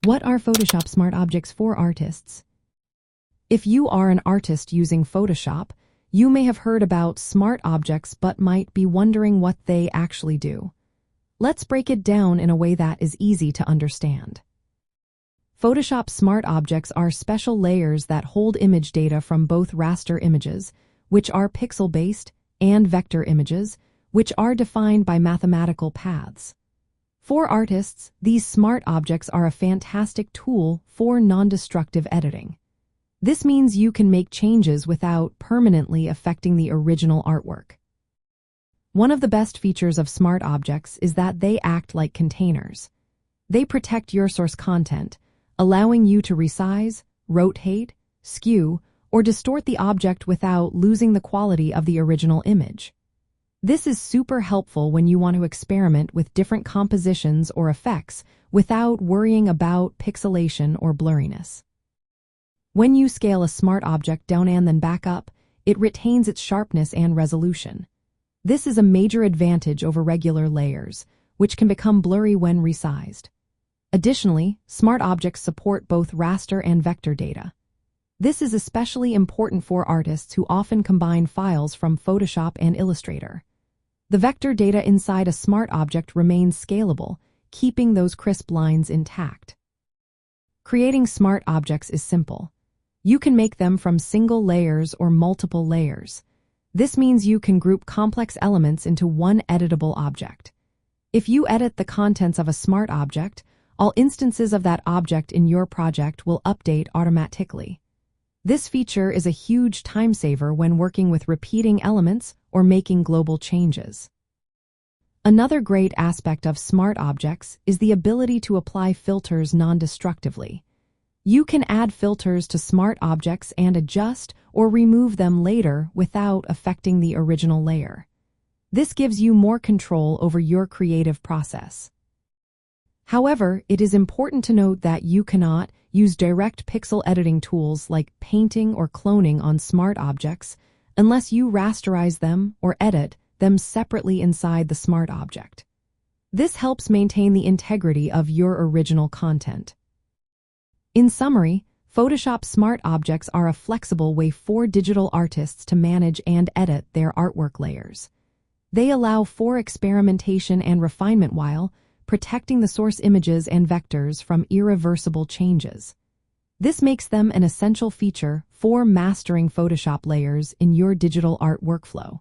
What are Photoshop Smart Objects for artists? If you are an artist using Photoshop, you may have heard about smart objects but might be wondering what they actually do. Let's break it down in a way that is easy to understand. Photoshop Smart Objects are special layers that hold image data from both raster images, which are pixel-based, and vector images, which are defined by mathematical paths. For artists, these smart objects are a fantastic tool for non-destructive editing. This means you can make changes without permanently affecting the original artwork. One of the best features of smart objects is that they act like containers. They protect your source content, allowing you to resize, rotate, skew, or distort the object without losing the quality of the original image. This is super helpful when you want to experiment with different compositions or effects without worrying about pixelation or blurriness. When you scale a smart object down and then back up, it retains its sharpness and resolution. This is a major advantage over regular layers, which can become blurry when resized. Additionally, smart objects support both raster and vector data. This is especially important for artists who often combine files from Photoshop and Illustrator. The vector data inside a smart object remains scalable, keeping those crisp lines intact. Creating smart objects is simple. You can make them from single layers or multiple layers. This means you can group complex elements into one editable object. If you edit the contents of a smart object, all instances of that object in your project will update automatically. This feature is a huge time saver when working with repeating elements or making global changes. Another great aspect of smart objects is the ability to apply filters non-destructively. You can add filters to smart objects and adjust or remove them later without affecting the original layer. This gives you more control over your creative process. However, it is important to note that you cannot use direct pixel editing tools like painting or cloning on smart objects unless you rasterize them or edit them separately inside the smart object. This helps maintain the integrity of your original content. In summary, Photoshop Smart Objects are a flexible way for digital artists to manage and edit their artwork layers. They allow for experimentation and refinement while protecting the source images and vectors from irreversible changes. This makes them an essential feature for mastering Photoshop layers in your digital art workflow.